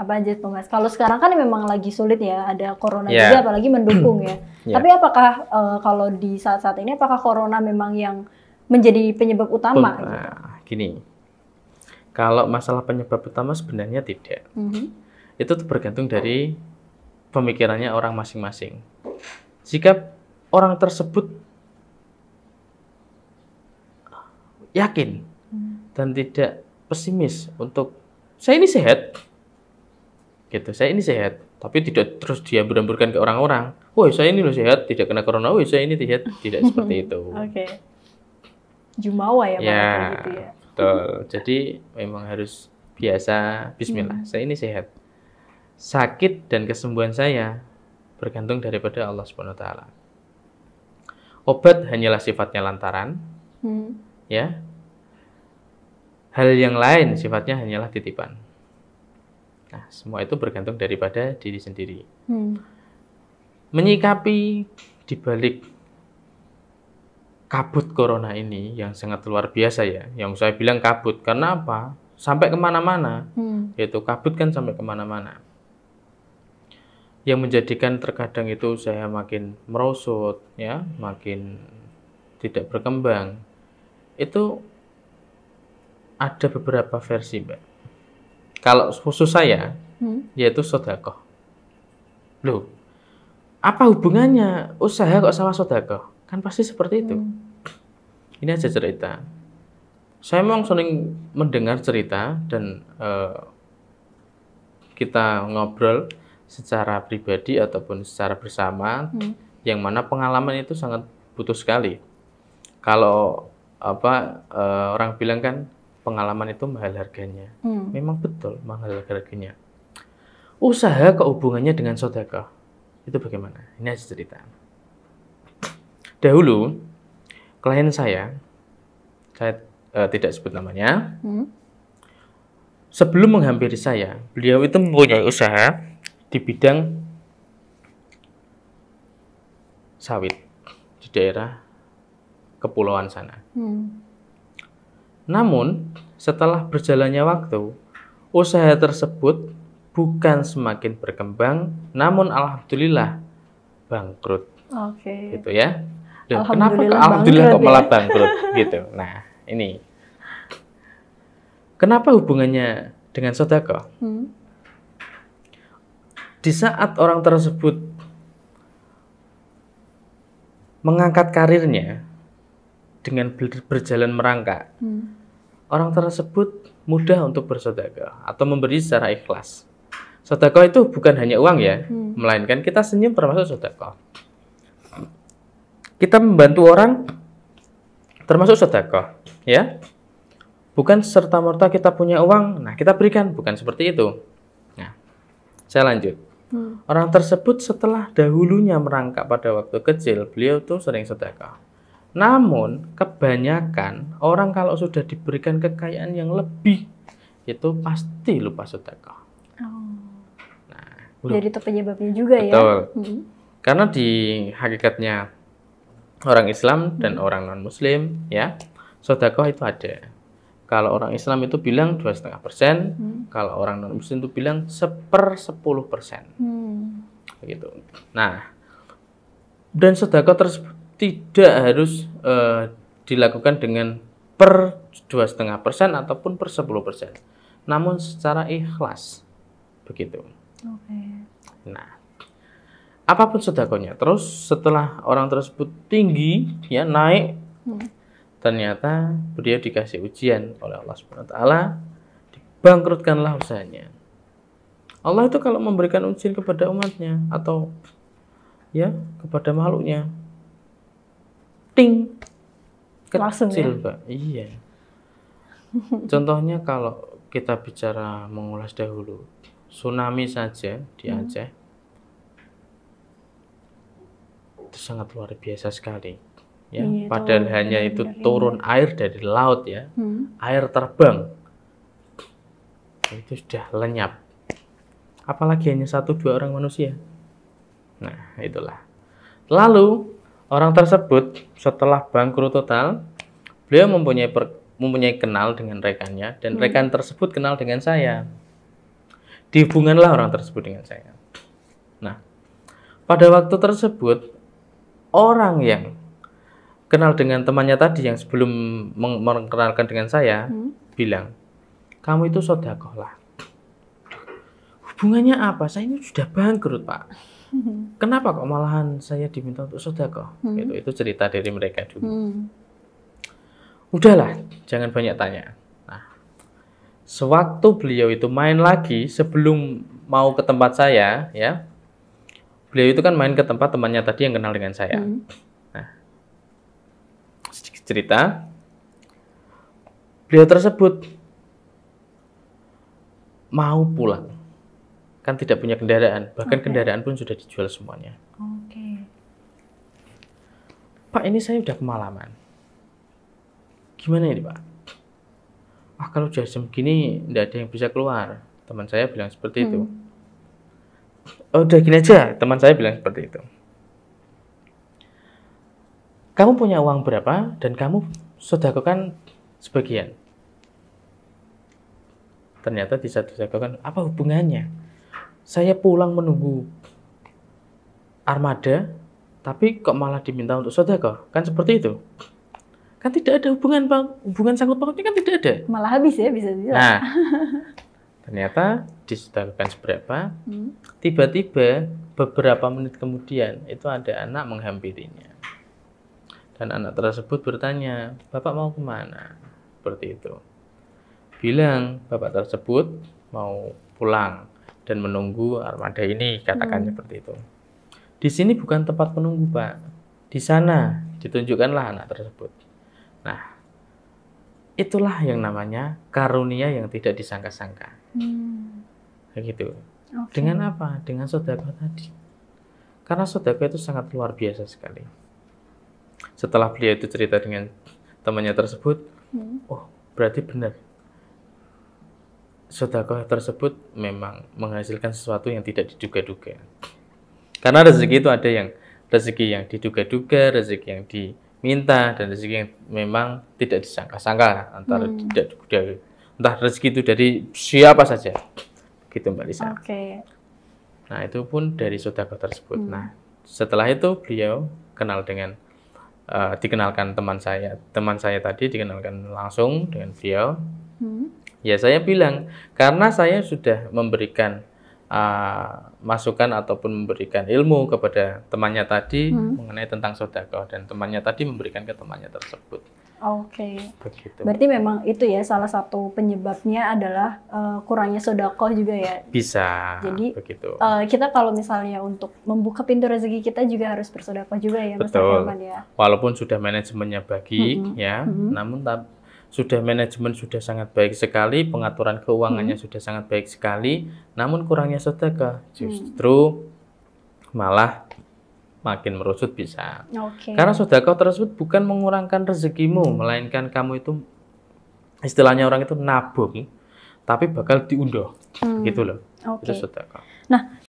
Apa aja tuh Mas? Kalau sekarang kan memang lagi sulit ya, ada corona Ya. juga, apalagi mendukung ya. Ya. Tapi apakah kalau di saat-saat ini, apakah corona memang yang menjadi penyebab utama? Gitu? Nah, gini, kalau masalah penyebab utama sebenarnya tidak. Itu tergantung dari pemikirannya orang masing-masing. Jika orang tersebut yakin dan tidak pesimis untuk saya ini sehat, gitu, saya ini sehat, tapi tidak terus dia berhamburkan ke orang-orang, woi saya ini loh sehat, tidak kena corona, woi saya ini sehat, tidak seperti itu. Oke. Jumawa ya, Ya, gitu ya. betul. Jadi memang harus biasa bismillah, saya ini sehat. Sakit dan kesembuhan saya bergantung daripada Allah Subhanahu wa taala. Obat hanyalah sifatnya lantaran. Ya. Hal yang lain sifatnya hanyalah titipan. Nah, semua itu bergantung daripada diri sendiri. Menyikapi dibalik kabut corona ini yang sangat luar biasa ya. Yang saya bilang kabut, karena apa? Sampai kemana-mana. Yaitu kabut kan sampai kemana-mana. Yang menjadikan terkadang itu saya makin merosot, ya, makin tidak berkembang. Itu ada beberapa versi, Mbak. Kalau khusus saya, yaitu sedekah. Loh, apa hubungannya usaha kok sama sedekah? Kan pasti seperti itu. Ini aja cerita. Saya memang sering mendengar cerita dan kita ngobrol secara pribadi ataupun secara bersama, yang mana pengalaman itu sangat butuh sekali. Kalau orang bilang kan pengalaman itu mahal harganya. Memang betul mahal harganya. Usaha kok hubungannya dengan sedekah? Itu bagaimana? Ini aja cerita. Dahulu klien saya tidak sebut namanya. Sebelum menghampiri saya, beliau itu mempunyai usaha di bidang sawit di daerah kepulauan sana. Namun, setelah berjalannya waktu, usaha tersebut bukan semakin berkembang, namun alhamdulillah bangkrut. Oke. Gitu ya. Dan Alhamdulillah kenapa alhamdulillah kok bangkrut malah bangkrut gitu. Nah, ini. Kenapa hubungannya dengan sedekah? Di saat orang tersebut mengangkat karirnya dengan berjalan merangkak, orang tersebut mudah untuk bersedekah atau memberi secara ikhlas. Sedekah itu bukan hanya uang ya, melainkan kita senyum termasuk sedekah. Kita membantu orang termasuk sedekah, ya. Bukan serta-merta kita punya uang, nah kita berikan, bukan seperti itu. Nah, saya lanjut. Orang tersebut setelah dahulunya merangkak pada waktu kecil, beliau tuh sering sedekah. Namun, kebanyakan orang kalau sudah diberikan kekayaan yang lebih, itu pasti lupa sedekah. Nah, jadi itu penyebabnya juga betul. Ya. Karena di hakikatnya orang Islam dan orang non-Muslim, ya, sedekah itu ada. Kalau orang Islam itu bilang 2,5%, kalau orang non-Muslim itu bilang 1/10%. Begitu. Nah, dan sedekah tersebut tidak harus dilakukan dengan per 2,5% ataupun per 10%, namun secara ikhlas, begitu. Nah, apapun sedekahnya, terus setelah orang tersebut tinggi, ya naik, ternyata beliau dikasih ujian oleh Allah Subhanahu wa taala, dibangkrutkanlah usahanya. Allah itu kalau memberikan ujian kepada umatnya atau ya kepada makhluknya, ting, langsung kecil, ya? Mbak. Iya. Contohnya kalau kita bicara mengulas dahulu, tsunami saja di Aceh itu sangat luar biasa sekali. Ya, Iya, padahal hanya itu turun air dari laut ya, air terbang, itu sudah lenyap. Apalagi hanya 1-2 orang manusia. Nah, itulah. Lalu orang tersebut setelah bangkrut total, beliau mempunyai kenal dengan rekannya dan rekan tersebut kenal dengan saya. dihubungkanlah orang tersebut dengan saya. Nah, pada waktu tersebut orang yang kenal dengan temannya tadi yang sebelum mengenalkan dengan saya bilang, kamu itu sodakoh lah. Hubungannya apa? Saya ini sudah bangkrut, Pak. Kenapa kok malahan saya diminta untuk sodakoh? Itu cerita dari mereka dulu. Udahlah, jangan banyak tanya. Nah, sewaktu beliau itu main lagi sebelum mau ke tempat saya, ya, beliau itu kan main ke tempat temannya tadi yang kenal dengan saya. Nah, sedikit cerita, beliau tersebut mau pulang, kan tidak punya kendaraan, bahkan kendaraan pun sudah dijual semuanya. Pak, ini saya udah kemalaman. Gimana ini, Pak? Kalau udah jam gini tidak ada yang bisa keluar. Teman saya bilang seperti itu. Udah gini aja, teman saya bilang seperti itu. Kamu punya uang berapa dan kamu sedekahkan sebagian. Ternyata disedekahkan. Apa hubungannya? Saya pulang menunggu armada, tapi kok malah diminta untuk sedekah? Kan seperti itu. Kan tidak ada hubungan sangkut pautnya, kan tidak ada. Malah habis ya, bisa dibilang. Nah, ternyata disedekahkan seberapa, tiba-tiba beberapa menit kemudian itu ada anak menghampirinya. Dan anak tersebut bertanya, Bapak mau kemana? Seperti itu. Bilang, Bapak tersebut mau pulang dan menunggu armada ini, katakan seperti itu. Di sini bukan tempat menunggu, Pak. Di sana ditunjukkanlah anak tersebut. Nah, itulah yang namanya karunia yang tidak disangka-sangka. Kayak gitu. Dengan apa? Dengan sedekah tadi. Karena sedekah itu sangat luar biasa sekali. Setelah beliau itu cerita dengan temannya tersebut, oh berarti benar. Sedekah tersebut memang menghasilkan sesuatu yang tidak diduga-duga. Karena rezeki itu ada yang rezeki yang diduga-duga, rezeki yang diminta, dan rezeki yang memang tidak disangka-sangka, antara tidak diduga. Entah rezeki itu dari siapa saja. Gitu Mbak Lisa. Nah, itu pun dari sedekah tersebut. Nah, setelah itu beliau dikenalkan teman saya tadi dikenalkan langsung dengan beliau. Ya, saya bilang karena saya sudah memberikan masukan ataupun memberikan ilmu kepada temannya tadi mengenai tentang sedekah, dan temannya tadi memberikan ke temannya tersebut. Begitu. Berarti memang itu ya salah satu penyebabnya adalah kurangnya sedekah juga ya. Bisa. Jadi begitu. Kita kalau misalnya untuk membuka pintu rezeki kita juga harus bersedekah juga ya, Mas Firman ya. Walaupun sudah manajemennya baik ya, namun sudah manajemen sudah sangat baik sekali, pengaturan keuangannya sudah sangat baik sekali, namun kurangnya sedekah justru malah makin merusut bisa. Karena sedekah tersebut bukan mengurangkan rezekimu, melainkan kamu itu istilahnya orang itu nabung, tapi bakal diunduh, gitu loh. Itu sedekah. Nah,